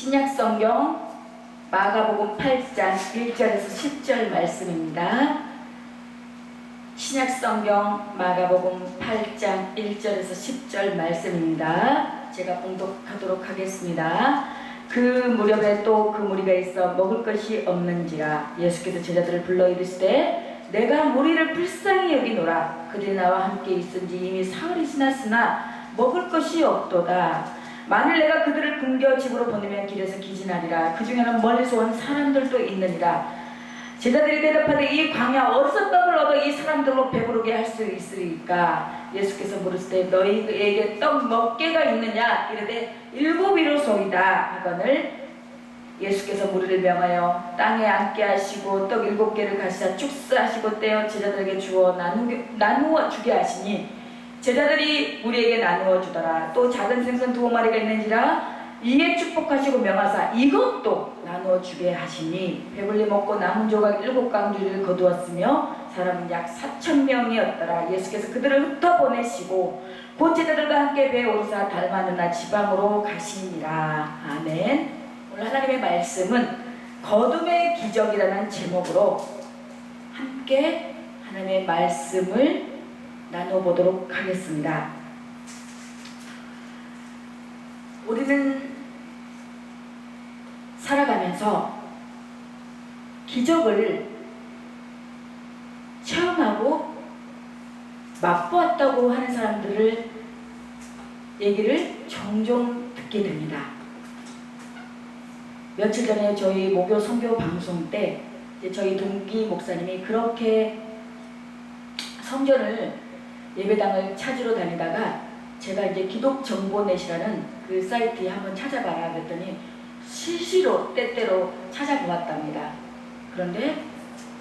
신약성경 마가복음 8장 1절에서 10절 말씀입니다. 신약성경 마가복음 8장 1절에서 10절 말씀입니다. 제가 봉독하도록 하겠습니다. 그 무렵에 또 그 무리가 있어 먹을 것이 없는지라 예수께서 제자들을 불러 이르시되 내가 무리를 불쌍히 여기노라. 그들이 나와 함께 있은지 이미 사흘이 지났으나 먹을 것이 없도다. 만일 내가 그들을 굶겨 집으로 보내면 길에서 기진하리라. 그 중에는 멀리서 온 사람들도 있느니라. 제자들이 대답하되 이 광야 어디서 떡을 얻어 이 사람들로 배부르게 할 수 있으리까? 예수께서 물으시되 너희에게 떡 몇 개가 있느냐? 이르되 7이로소이다 하거늘 예수께서 무리를 명하여 땅에 앉게 하시고 떡 7개를 가시사 축사하시고 떼어 제자들에게 주어 나누어 주게 하시니 제자들이 우리에게 나누어 주더라. 또 작은 생선 2마리가 있는지라 이에 축복하시고 명하사 이것도 나누어 주게 하시니 배불리 먹고 남은 조각 7강주를 거두었으며 사람은 약 4,000명이었더라. 예수께서 그들을 흩어보내시고 곧 제자들과 함께 배에 오르사 달마누나 지방으로 가시니라. 아멘. 오늘 하나님의 말씀은 거둠의 기적이라는 제목으로 함께 하나님의 말씀을 나눠보도록 하겠습니다. 우리는 살아가면서 기적을 체험하고 맛보았다고 하는 사람들을 얘기를 종종 듣게 됩니다. 며칠 전에 저희 목요 선교 방송 때 저희 동기 목사님이 그렇게 성전을 예배당을 찾으러 다니다가 제가 이제 기독정보넷이라는 그 사이트에 한번 찾아봐라 그랬더니 실시로 때때로 찾아보았답니다. 그런데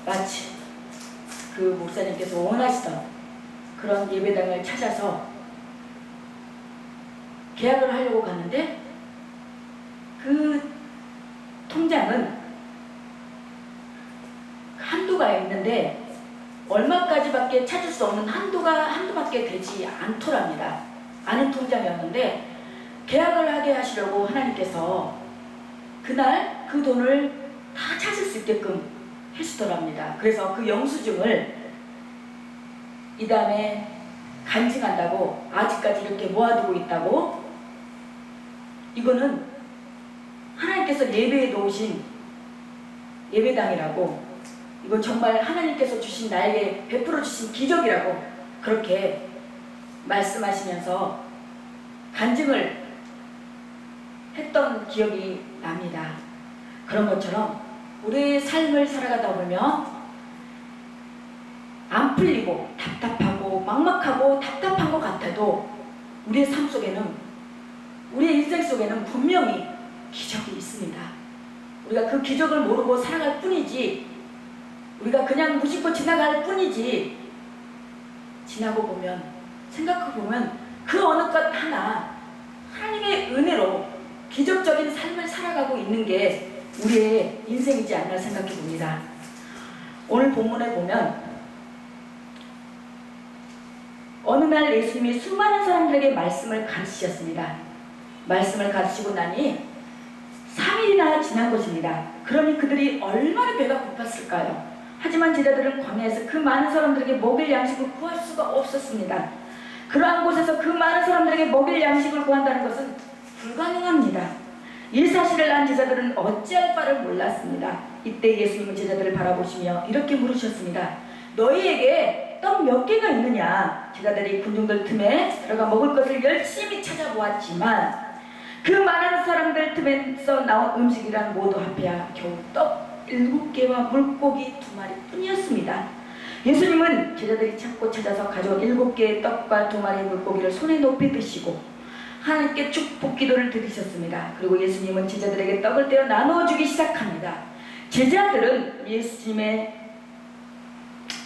마치 그 목사님께서 원하시던 그런 예배당을 찾아서 계약을 하려고 갔는데 그 통장은 한도가 있는데 얼마까지밖에 찾을 수 없는 한도밖에 되지 않더랍니다. 아는 통장이었는데 계약을 하게 하시려고 하나님께서 그날 그 돈을 다 찾을 수 있게끔 해주더랍니다. 그래서 그 영수증을 이 다음에 간증한다고 아직까지 이렇게 모아두고 있다고. 이거는 하나님께서 예배에 놓으신 예배당이라고, 이건 정말 하나님께서 주신 나에게 베풀어 주신 기적이라고 그렇게 말씀하시면서 간증을 했던 기억이 납니다. 그런 것처럼 우리의 삶을 살아가다 보면 안 풀리고 답답하고 막막하고 답답한 것 같아도 우리의 삶 속에는, 우리의 인생 속에는 분명히 기적이 있습니다. 우리가 그 기적을 모르고 살아갈 뿐이지, 우리가 그냥 무심코 지나갈 뿐이지, 지나고 보면, 생각해 보면 그 어느 것 하나 하나님의 은혜로 기적적인 삶을 살아가고 있는 게 우리의 인생이지 않나 생각해 봅니다. 오늘 본문에 보면 어느 날 예수님이 수많은 사람들에게 말씀을 가르치셨습니다. 말씀을 가르치고 나니 3일이나 지난 것입니다. 그러니 그들이 얼마나 배가 고팠을까요? 하지만 제자들은 광야에서 그 많은 사람들에게 먹일 양식을 구할 수가 없었습니다. 그러한 곳에서 그 많은 사람들에게 먹일 양식을 구한다는 것은 불가능합니다. 이 사실을 안 제자들은 어찌할 바를 몰랐습니다. 이때 예수님은 제자들을 바라보시며 이렇게 물으셨습니다. 너희에게 떡 몇 개가 있느냐? 제자들이 군중들 틈에 들어가 먹을 것을 열심히 찾아보았지만 그 많은 사람들 틈에서 나온 음식이란 모두 합해야 겨우 떡 7개와 물고기 2마리 뿐이었습니다. 예수님은 제자들이 찾고 찾아서 가져온 7개의 떡과 2마리의 물고기를 손에 높이 드시고 하나님께 축복 기도를 드리셨습니다. 그리고 예수님은 제자들에게 떡을 떼어 나누어 주기 시작합니다. 제자들은 예수님의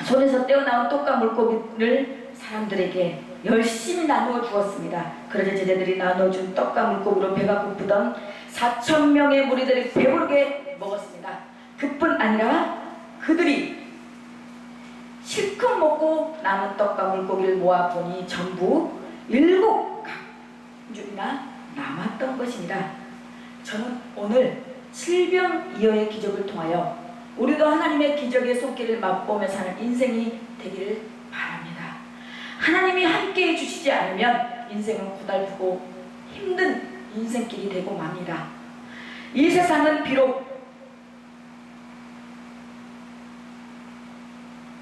손에서 떼어나온 떡과 물고기를 사람들에게 열심히 나누어 주었습니다. 그러자 제자들이 나눠준 떡과 물고기로 배가 고프던 4,000명의 무리들이 배부르게 먹었습니다. 그뿐 아니라 그들이 실컷 먹고 남은 떡과 물고기를 모아보니 전부 7강줄이나 남았던 것입니다. 저는 오늘 질병이어의 기적을 통하여 우리도 하나님의 기적의 손길을 맛보며 사는 인생이 되기를 바랍니다. 하나님이 함께해 주시지 않으면 인생은 고달프고 힘든 인생길이 되고 맙니다. 이 세상은 비록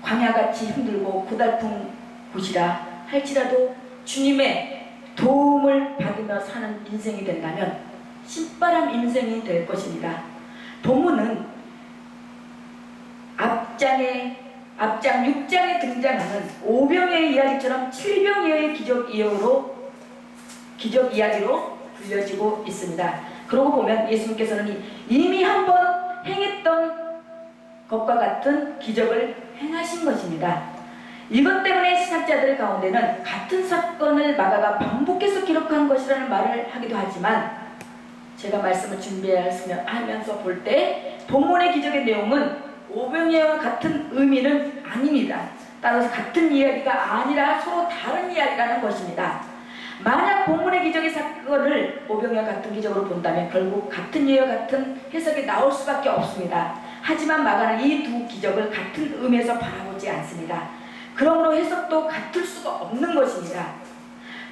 광야같이 힘들고 고달픈 곳이라 할지라도 주님의 도움을 받으며 사는 인생이 된다면 신바람 인생이 될 것입니다. 본문은 앞장 6장에 등장하는 오병이어의 이야기처럼 칠병이어의 기적 이야기로 불려지고 있습니다. 그러고 보면 예수님께서는 이미 한번 행했던 것과 같은 기적을 행하신 것입니다. 이것 때문에 신학자들 가운데는 같은 사건을 마가가 반복해서 기록한 것이라는 말을 하기도 하지만, 제가 말씀을 준비하면서 볼 때 본문의 기적의 내용은 오병이어와 같은 의미는 아닙니다. 따라서 같은 이야기가 아니라 서로 다른 이야기라는 것입니다. 만약 본문의 기적의 사건을 오병이어와 같은 기적으로 본다면 결국 같은 이유와 같은 해석이 나올 수밖에 없습니다. 하지만 마가는 이 두 기적을 같은 의미에서 바라보지 않습니다. 그러므로 해석도 같을 수가 없는 것입니다.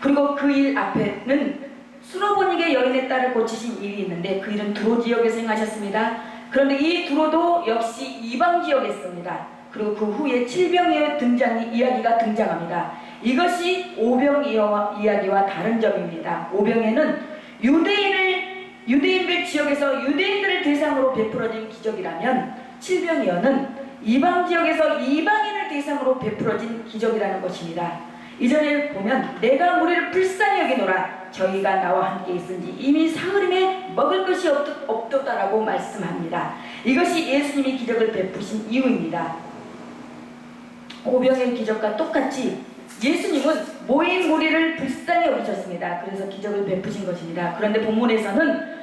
그리고 그 일 앞에는 수로보닉의 여인의 딸을 고치신 일이 있는데 그 일은 두로 지역에서 행하셨습니다. 그런데 이 두로도 역시 이방 지역에 있습니다. 그리고 그 후에 칠병이어 이야기가 등장합니다. 이것이 오병이어 이야기와 다른 점입니다. 오병이어는 유대인들 지역에서 유대인들을 대상으로 베풀어진 기적이라면 칠병이어는 이방 지역에서 이방인을 대상으로 베풀어진 기적이라는 것입니다. 이전에 보면 내가 무리를 불쌍히 여기노라 저희가 나와 함께 있은지 이미 사흘임에 먹을 것이 없도다라고 말씀합니다. 이것이 예수님이 기적을 베푸신 이유입니다. 오병이어의 기적과 똑같이 예수님은 모인 무리를 불쌍히 여기셨습니다. 그래서 기적을 베푸신 것입니다. 그런데 본문에서는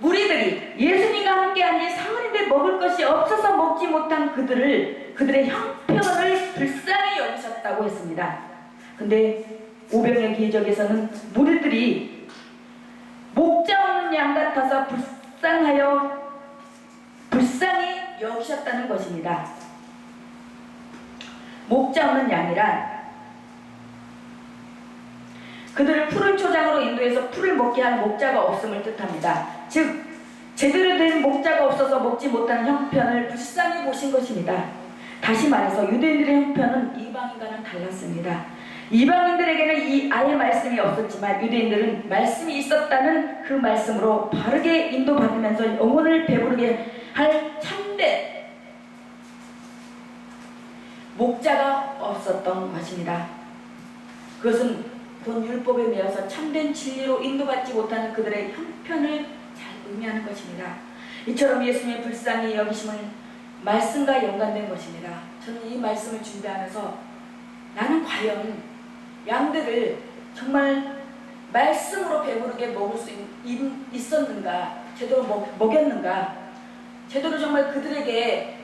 무리들이 예수님과 함께한 지 사흘인데 먹을 것이 없어서 먹지 못한 그들의 형편을 불쌍히 여기셨다고 했습니다. 근데 오병이어 기적에서는 무리들이 목자 없는 양 같아서 불쌍히 여기셨다는 것입니다. 목자 없는 양이란 그들을 푸른 초장으로 인도해서 풀을 먹게 할 목자가 없음을 뜻합니다. 즉 제대로 된 목자가 없어서 먹지 못하는 형편을 불쌍히 보신 것입니다. 다시 말해서 유대인들의 형편은 이방인과는 달랐습니다. 이방인들에게는 아예 말씀이 없었지만 유대인들은 말씀이 있었다는 그 말씀으로 바르게 인도받으면서 영혼을 배부르게 할 참된 목자가 없었던 것입니다. 그것은 본 율법에 매여서 참된 진리로 인도받지 못하는 그들의 형편을 잘 의미하는 것입니다. 이처럼 예수님의 불쌍히 여기심을 말씀과 연관된 것입니다. 저는 이 말씀을 준비하면서 나는 과연 양들을 정말 말씀으로 배부르게 먹을 수 있었는가, 제대로 먹였는가, 제대로 정말 그들에게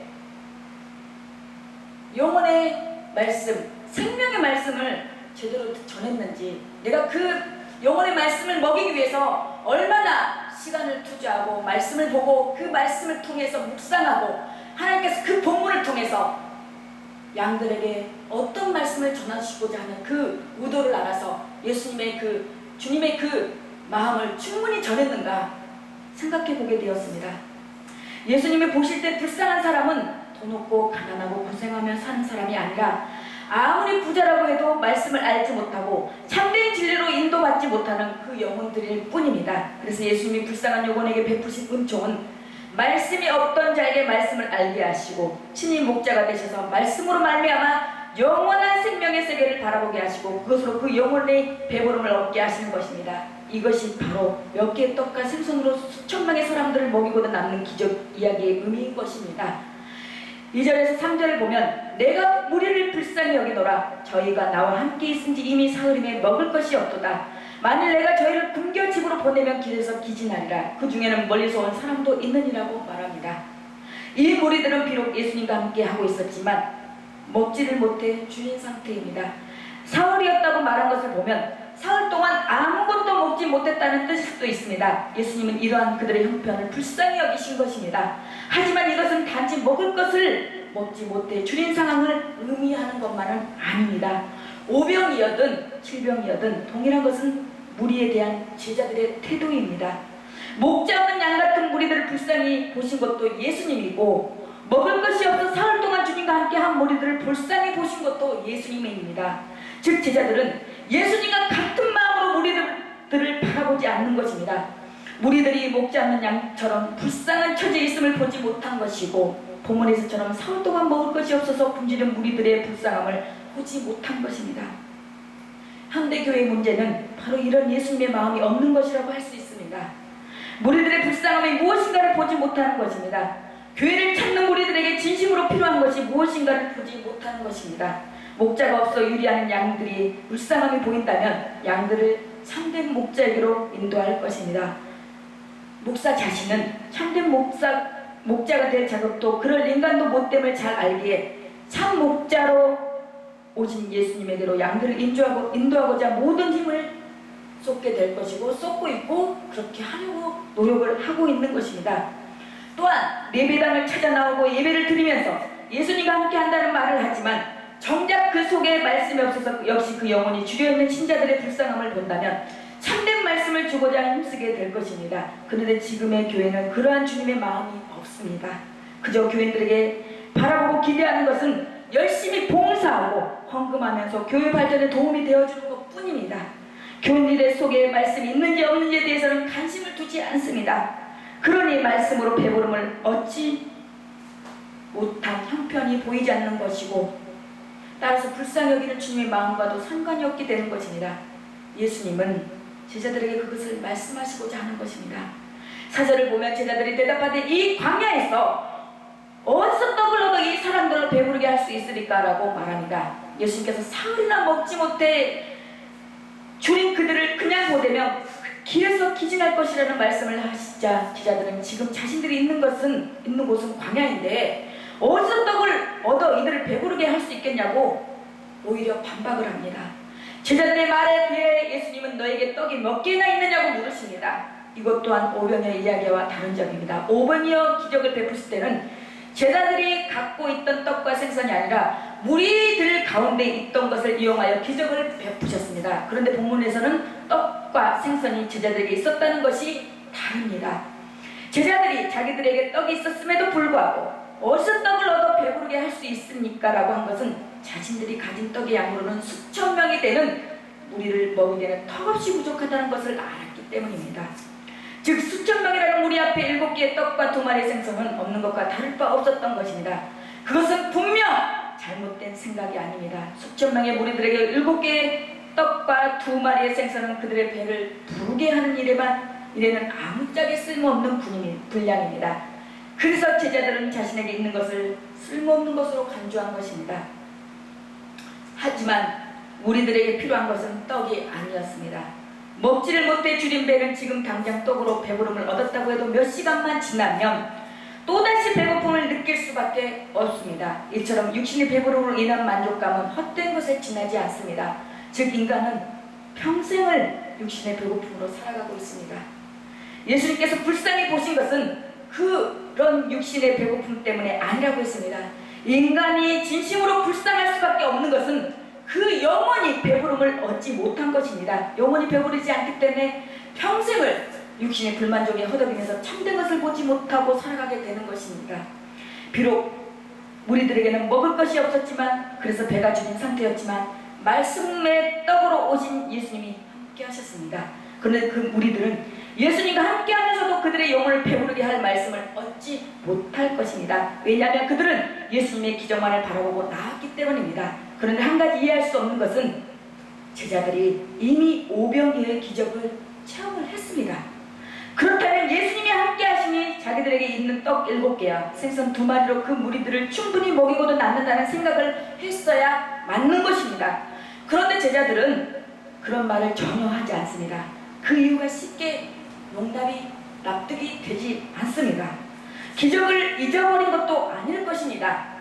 영혼의 말씀, 생명의 말씀을 제대로 전했는지, 내가 그 영혼의 말씀을 먹이기 위해서 얼마나 시간을 투자하고 말씀을 보고 그 말씀을 통해서 묵상하고 하나님께서 그 본문을 통해서 양들에게 어떤 말씀을 전하시고자 하는 그 의도를 알아서 예수님의 주님의 그 마음을 충분히 전했는가 생각해 보게 되었습니다. 예수님이 보실 때 불쌍한 사람은 돈 없고 가난하고 고생하며 사는 사람이 아니라 아무리 부자라고 해도 말씀을 알지 못하고 참된 진리로 인도받지 못하는 그 영혼들일 뿐입니다. 그래서 예수님이 불쌍한 영혼에게 베푸신 은총은 말씀이 없던 자에게 말씀을 알게 하시고 친히 목자가 되셔서 말씀으로 말미암아 영원한 생명의 세계를 바라보게 하시고 그것으로 그 영혼의 배부름을 얻게 하시는 것입니다. 이것이 바로 몇 개의 떡과 생선으로 수천 명의 사람들을 먹이고도 남는 기적 이야기의 의미인 것입니다. 2절에서 3절을 보면 내가 무리를 불쌍히 여기노라 저희가 나와 함께 있은지 이미 사흘임에 먹을 것이 없도다. 만일 내가 저희를 굶겨 집으로 보내면 길에서 기진하리라. 그 중에는 멀리서 온 사람도 있느니라고 말합니다. 이 무리들은 비록 예수님과 함께 하고 있었지만 먹지를 못해 주인 상태입니다. 사흘이었다고 말한 것을 보면 사흘 동안 아무것도 먹지 못했다는 뜻일 수도 있습니다. 예수님은 이러한 그들의 형편을 불쌍히 여기신 것입니다. 하지만 이것은 단지 먹을 것을 먹지 못해 줄인 상황을 의미하는 것만은 아닙니다. 오병이어든 칠병이어든 동일한 것은 무리에 대한 제자들의 태도입니다. 목자 없는 양 같은 무리들을 불쌍히 보신 것도 예수님이고, 먹을 것이 없어 사흘 동안 주님과 함께 한 무리들을 불쌍히 보신 것도 예수님입니다. 즉 제자들은 예수님과 같은 마음으로 무리들을 바라보지 않는 것입니다. 무리들이 목자 없는 양처럼 불쌍한 처지에 있음을 보지 못한 것이고, 본문에서처럼 사흘 동안 먹을 것이 없어서 굶주린 무리들의 불쌍함을 보지 못한 것입니다. 현대교회의 문제는 바로 이런 예수님의 마음이 없는 것이라고 할 수 있습니다. 무리들의 불쌍함이 무엇인가를 보지 못하는 것입니다. 교회를 찾는 무리들에게 진심으로 필요한 것이 무엇인가를 보지 못하는 것입니다. 목자가 없어 유리하는 양들이 불쌍함이 보인다면 양들을 참된 목자에게로 인도할 것입니다. 목사 자신은 참된 목자가 될 자격도 그럴 인간도 못됨을 잘 알기에 참 목자로 오신 예수님에게로 양들을 인도하고자 모든 힘을 쏟게 될 것이고 쏟고 있고 그렇게 하려고 노력을 하고 있는 것입니다. 또한 예배당을 찾아 나오고 예배를 드리면서 예수님과 함께 한다는 말을 하지만 정작 그 속에 말씀이 없어서 역시 그 영혼이 주려있는 신자들의 불쌍함을 본다면 참된 말씀을 주고자 힘쓰게 될 것입니다. 그런데 지금의 교회는 그러한 주님의 마음이 없습니다. 그저 교인들에게 바라보고 기대하는 것은 열심히 봉사하고 헌금하면서 교회 발전에 도움이 되어주는 것 뿐입니다. 교인들의 속에 말씀이 있는지 없는지에 대해서는 관심을 두지 않습니다. 그러니 말씀으로 배부름을 얻지 못한 형편이 보이지 않는 것이고, 따라서 불쌍히 여기는 주님의 마음과도 상관이 없게 되는 것입니다. 예수님은 제자들에게 그것을 말씀하시고자 하는 것입니다. 사절을 보면 제자들이 대답하되 이 광야에서 어디서 떡을 얻어 이 사람들을 배부르게 할 수 있으리까? 라고 말합니다. 예수님께서 사흘이나 먹지 못해 줄인 그들을 그냥 보내면 길에서 기진할 것이라는 말씀을 하시자 제자들은 지금 자신들이 있는 곳은 광야인데 어디서 떡을 얻어 이들을 배부르게 할 수 있겠냐고 오히려 반박을 합니다. 제자들의 말에 대해 예수님은 너에게 떡이 몇 개나 있느냐고 물으십니다. 이것 또한 오병이어의 이야기와 다른 점입니다. 오병이어 기적을 베푸실 때는 제자들이 갖고 있던 떡과 생선이 아니라 무리들 가운데 있던 것을 이용하여 기적을 베푸셨습니다. 그런데 본문에서는 떡과 생선이 제자들에게 있었다는 것이 다릅니다. 제자들이 자기들에게 떡이 있었음에도 불구하고 어디서 떡을 얻어 배부르게 할 수 있습니까? 라고 한 것은 자신들이 가진 떡의 양으로는 수천 명이 되는 무리를 먹이기에는 턱없이 부족하다는 것을 알았기 때문입니다. 즉 수천 명이라는 무리 앞에 7개의 떡과 2마리의 생선은 없는 것과 다를 바 없었던 것입니다. 그것은 분명 잘못된 생각이 아닙니다. 수천 명의 무리들에게 7개의 떡과 2마리의 생선은 그들의 배를 부르게 하는 일에는 아무짝에 쓸모없는 분량입니다. 그래서 제자들은 자신에게 있는 것을 쓸모없는 것으로 간주한 것입니다. 하지만 우리들에게 필요한 것은 떡이 아니었습니다. 먹지를 못해 줄인 배는 지금 당장 떡으로 배부름을 얻었다고 해도 몇 시간만 지나면 또다시 배고픔을 느낄 수밖에 없습니다. 이처럼 육신의 배부름으로 인한 만족감은 헛된 것에 지나지 않습니다. 즉 인간은 평생을 육신의 배고픔으로 살아가고 있습니다. 예수님께서 불쌍히 보신 것은 그런 육신의 배고픔 때문에 아니라고 했습니다. 인간이 진심으로 불쌍할 수밖에 없는 것은 그 영원히 배부름을 얻지 못한 것입니다. 영원히 배부르지 않기 때문에 평생을 육신의 불만족에 허덕이면서 참된 것을 보지 못하고 살아가게 되는 것입니다. 비록 무리들에게는 먹을 것이 없었지만, 그래서 배가 줄인 상태였지만 말씀의 떡으로 오신 예수님이 함께 하셨습니다. 그런데 그 무리들은 예수님과 함께 하면서도 그들의 영혼을 배부르게 할 말씀을 얻지 못할 것입니다. 왜냐하면 그들은 예수님의 기적만을 바라보고 나왔기 때문입니다. 그런데 한 가지 이해할 수 없는 것은 제자들이 이미 오병이어의 기적을 체험을 했습니다. 그렇다면 예수님이 함께 하시니 자기들에게 있는 떡 7개와 생선 2마리로 그 무리들을 충분히 먹이고도 남는다는 생각을 했어야 맞는 것입니다. 그런데 제자들은 그런 말을 전혀 하지 않습니다. 그 이유가 쉽게 용납이 납득이 되지 않습니다. 기적을 잊어버린 것도 아닐 것입니다.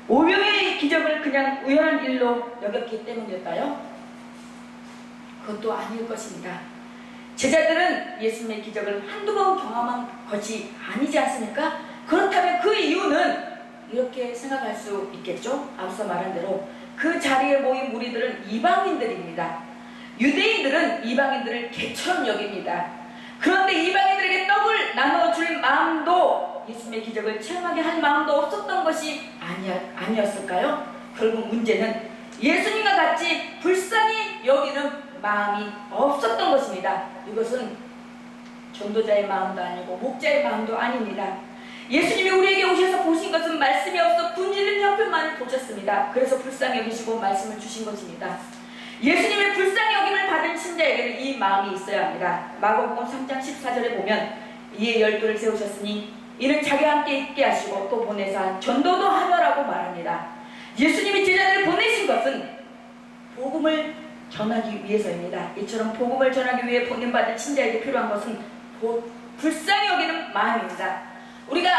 오병이어의 기적을 그냥 우연한 일로 여겼기 때문일까요? 그것도 아닐 것입니다. 제자들은 예수님의 기적을 한두 번 경험한 것이 아니지 않습니까? 그렇다면 그 이유는 이렇게 생각할 수 있겠죠? 앞서 말한 대로 그 자리에 모인 무리들은 이방인들입니다. 유대인들은 이방인들을 개처럼 여깁니다. 그런데 이방인들에게 떡을 나눠줄 마음도, 예수님의 기적을 체험하게 할 마음도 없었던 것이 아니었을까요? 결국 문제는 예수님과 같이 불쌍히 여기는 마음이 없었던 것입니다. 이것은 전도자의 마음도 아니고 목자의 마음도 아닙니다. 예수님이 우리에게 오셔서 보신 것은 말씀이 없어 굶주린 형편만을 보셨습니다. 그래서 불쌍히 여기시고 말씀을 주신 것입니다. 예수님의 불쌍히 여김을 받은 신자에게는 이 마음이 있어야 합니다. 마가복음 3장 14절에 보면 이에 12를 세우셨으니 이는 자기와 함께 있게 하시고 또 보내사 전도도 하느라고 말합니다. 예수님이 제자들을 보내신 것은 복음을 전하기 위해서입니다. 이처럼 복음을 전하기 위해 보냄받은 신자에게 필요한 것은 불쌍히 여기는 마음입니다. 우리가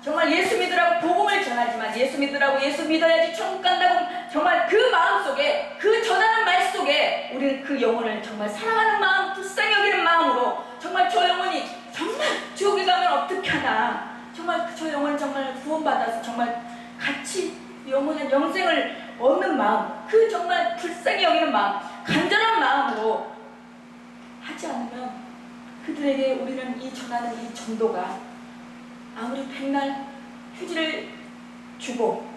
정말 예수 믿으라고 복음을 전하지만, 예수 믿으라고 예수 믿어야지 천국 간다고 정말 그 마음 속에, 그 전하는 말 속에 우리는 그 영혼을 정말 사랑하는 마음, 불쌍히 여기는 마음으로 정말 저 영혼이 정말 지옥에 가면 어떻게 하나, 정말 저 영혼 정말 구원받아서 정말 같이 영혼의 영생을 얻는 마음, 그 정말 불쌍히 여기는 마음, 간절한 마음으로 하지 않으면 그들에게 우리는 이 전하는 이 전도가 아무리 백날 휴지를 주고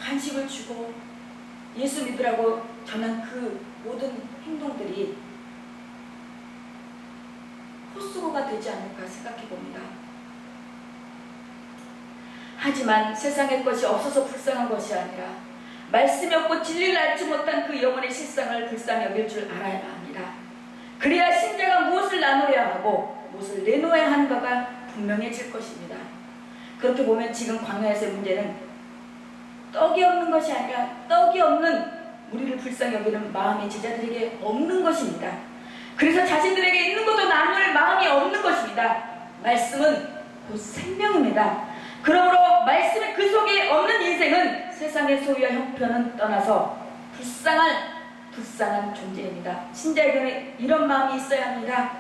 간식을 주고 예수 믿으라고 전한 그 모든 행동들이 헛수고가 되지 않을까 생각해 봅니다. 하지만 세상의 것이 없어서 불쌍한 것이 아니라 말씀이 없고 진리를 알지 못한 그 영혼의 실상을 불쌍히 여길 줄 알아야 합니다. 그래야 신자가 무엇을 나눠야 하고 무엇을 내놓아야 하는가가 분명해질 것입니다. 그렇게 보면 지금 광야에서의 문제는 떡이 없는 것이 아니라 떡이 없는 우리를 불쌍히 여기는 마음이 제자들에게 없는 것입니다. 그래서 자신들에게 있는 것도 나눌 마음이 없는 것입니다. 말씀은 곧 생명입니다. 그러므로 말씀의 그 속에 없는 인생은 세상의 소유와 형편은 떠나서 불쌍한 존재입니다. 신자에게는 이런 마음이 있어야 합니다.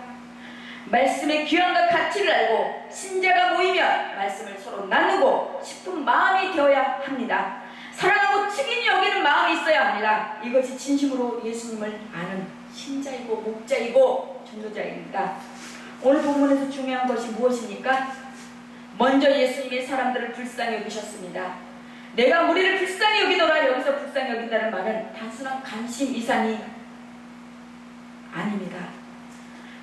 말씀의 귀함과 가치를 알고 신자가 모이면 말씀을 서로 나누고 싶은 마음이 되어야 합니다. 사랑하고 측인히 여기는 마음이 있어야 합니다. 이것이 진심으로 예수님을 아는 신자이고 목자이고 전도자입니다. 오늘 본문에서 중요한 것이 무엇입니까? 먼저 예수님이 사람들을 불쌍히 여기셨습니다. 내가 무리를 불쌍히 여기노라. 여기서 불쌍히 여긴다는 말은 단순한 관심 이상이 아닙니다.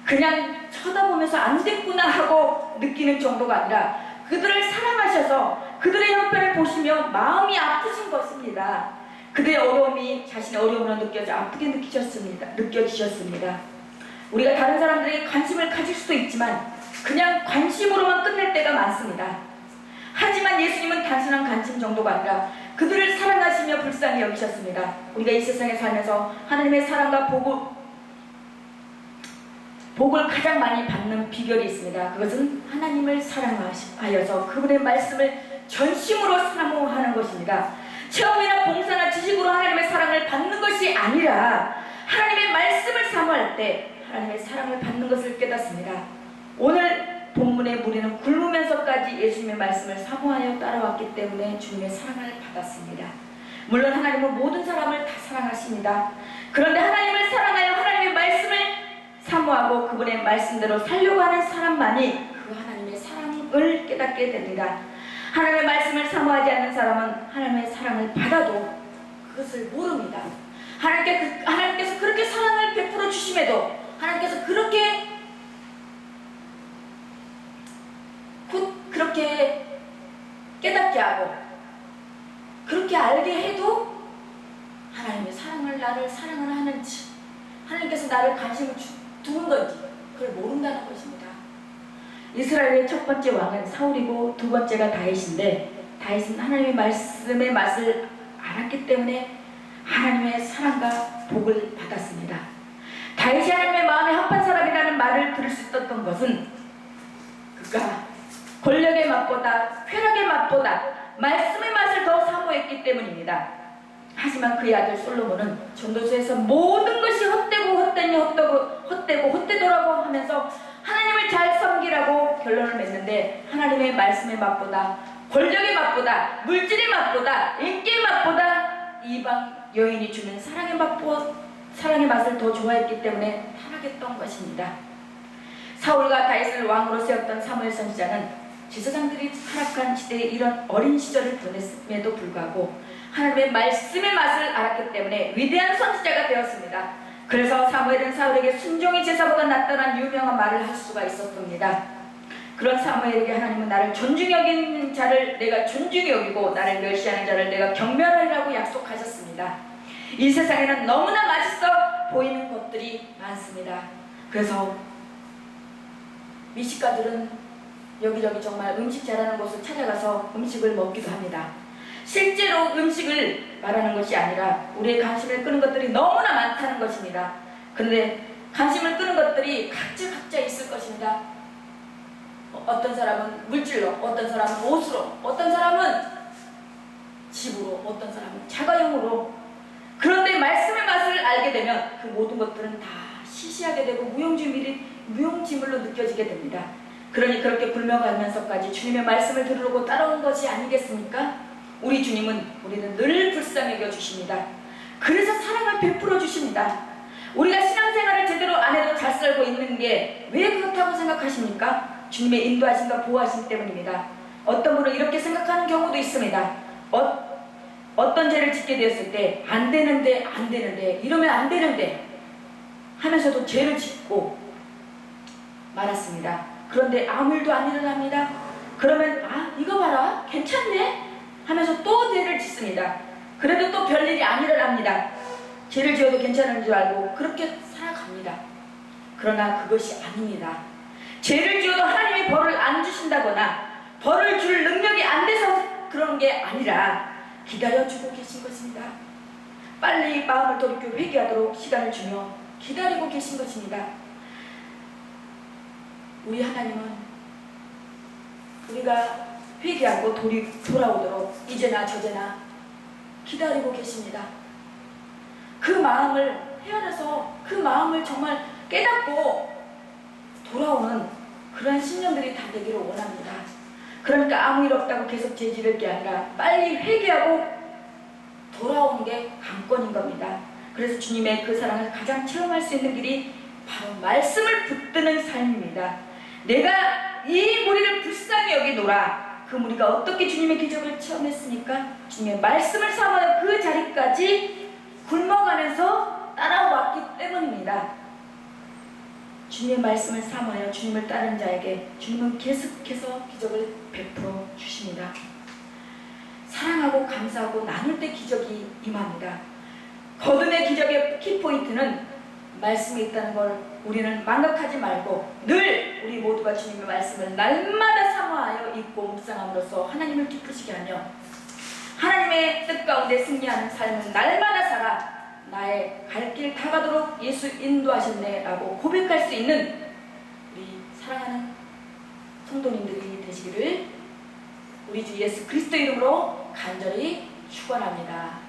그냥 쳐다보면서 안 됐구나 하고 느끼는 정도가 아니라 그들을 사랑하셔서 그들의 형편을 보시며 마음이 아프신 것입니다. 그들의 어려움이 자신의 어려움으로 느껴져 아프게 느껴지셨습니다. 우리가 다른 사람들에게 관심을 가질 수도 있지만 그냥 관심으로만 끝낼 때가 많습니다. 하지만 예수님은 단순한 관심 정도가 아니라 그들을 사랑하시며 불쌍히 여기셨습니다. 우리가 이 세상에 살면서 하나님의 사랑과 복을 가장 많이 받는 비결이 있습니다. 그것은 하나님을 사랑하여서 그분의 말씀을 전심으로 사모하는 것입니다. 체험이나 봉사나 지식으로 하나님의 사랑을 받는 것이 아니라 하나님의 말씀을 사모할 때 하나님의 사랑을 받는 것을 깨닫습니다. 오늘 본문의 무리는 굶으면서까지 예수님의 말씀을 사모하여 따라왔기 때문에 주님의 사랑을 받았습니다. 물론 하나님은 모든 사람을 다 사랑하십니다. 그런데 하나님을 사랑하여 하나님의 말씀을 사모하고 그분의 말씀대로 살려고 하는 사람만이 그 하나님의 사랑을 깨닫게 됩니다. 하나님의 말씀을 사모하지 않는 사람은 하나님의 사랑을 받아도 그것을 모릅니다. 하나님께서 그렇게 사랑을 베풀어 주심에도 하나님께서 그렇게 깨닫게 하고 그렇게 알게 해도 하나님의 나를 사랑을 하는지 하나님께서 나를 관심을 두는 건지 그걸 모른다는 것입니다. 이스라엘의 첫 번째 왕은 사울이고 두 번째가 다윗인데 다윗은 하나님의 말씀의 맛을 알았기 때문에 하나님의 사랑과 복을 받았습니다. 다윗이 하나님의 마음에 합한 사람이라는 말을 들을 수 있었던 것은 그가 권력의 맛보다 쾌락의 맛보다 말씀의 맛을 더 사모했기 때문입니다. 하지만 그의 아들 솔로몬은 전도서에서 모든 것이 헛되고 하면서 하나님을 잘 섬기라고 결론을 맺는데, 하나님의 말씀의 맛보다, 권력의 맛보다, 물질의 맛보다, 인기의 맛보다 이방 여인이 주는 사랑의 맛을 더 좋아했기 때문에 타락했던 것입니다. 사울과 다윗을 왕으로 세웠던 사무엘 선지자는 제사장들이 타락한 시대에 이런 어린 시절을 보냈음에도 불구하고 하나님의 말씀의 맛을 알았기 때문에 위대한 선지자가 되었습니다. 그래서 사무엘은 사울에게 순종이 제사보다 낫다는 유명한 말을 할 수가 있었습니다. 그런 사무엘에게 하나님은 나를 존중히 여기는 자를 내가 존중히 여기고 나를 멸시하는 자를 내가 경멸하리라고 약속하셨습니다. 이 세상에는 너무나 맛있어 보이는 것들이 많습니다. 그래서 미식가들은 여기저기 정말 음식 잘하는 곳을 찾아가서 음식을 먹기도 합니다. 실제로 음식을 말하는 것이 아니라 우리의 관심을 끄는 것들이 너무나 많다는 것입니다. 그런데 관심을 끄는 것들이 각자 있을 것입니다. 어떤 사람은 물질로, 어떤 사람은 옷으로, 어떤 사람은 집으로, 어떤 사람은 자가용으로. 그런데 말씀의 맛을 알게 되면 그 모든 것들은 다 시시하게 되고 무용지물로 느껴지게 됩니다. 그러니 그렇게 굶어가면서까지 주님의 말씀을 들으려고 따라온 것이 아니겠습니까? 우리 주님은 우리는 늘 불쌍히 여겨주십니다. 그래서 사랑을 베풀어 주십니다. 우리가 신앙생활을 제대로 안 해도 잘 살고 있는 게 왜 그렇다고 생각하십니까? 주님의 인도하심과 보호하심 때문입니다. 어떤 분은 이렇게 생각하는 경우도 있습니다. 어떤 죄를 짓게 되었을 때 안 되는데 이러면 안 되는데 하면서도 죄를 짓고 말았습니다. 그런데 아무 일도 안 일어납니다. 그러면 이거 봐라 괜찮네 하면서 또 죄를 짓습니다. 그래도 또 별일이 안 일어납니다. 죄를 지어도 괜찮은 줄 알고 그렇게 살아갑니다. 그러나 그것이 아닙니다. 죄를 지어도 하나님이 벌을 안 주신다거나 벌을 줄 능력이 안 돼서 그런 게 아니라 기다려주고 계신 것입니다. 빨리 마음을 돌이켜 회개하도록 시간을 주며 기다리고 계신 것입니다. 우리 하나님은 우리가 회개하고 돌아오도록 이제나 저제나 기다리고 계십니다. 그 마음을 헤아려서 그 마음을 정말 깨닫고 돌아오는 그런 심령들이 다 되기를 원합니다. 그러니까 아무 일 없다고 계속 죄지를 게 아니라 빨리 회개하고 돌아오는 게 관건인 겁니다. 그래서 주님의 그 사랑을 가장 체험할 수 있는 길이 바로 말씀을 붙드는 삶입니다. 내가 이 무리를 불쌍히 여기노라. 그 무리가 어떻게 주님의 기적을 체험했습니까? 주님의 말씀을 삼아 그 자리까지 굶어가면서 따라왔기 때문입니다. 주님의 말씀을 삼아요 주님을 따르는 자에게 주님은 계속해서 기적을 베풀어 주십니다. 사랑하고 감사하고 나눌 때 기적이 임합니다. 거듭의 기적의 키포인트는 말씀에 있다는 걸 우리는 망각하지 말고 늘 우리 모두가 주님의 말씀을 날마다 사모하여 읽고 묵상함으로써 하나님을 기쁘시게 하며 하나님의 뜻 가운데 승리하는 삶은 날마다 살아 나의 갈 길 다 가도록 예수 인도하셨네 라고 고백할 수 있는 우리 사랑하는 성도님들이 되시기를 우리 주 예수 그리스도 이름으로 간절히 축원합니다.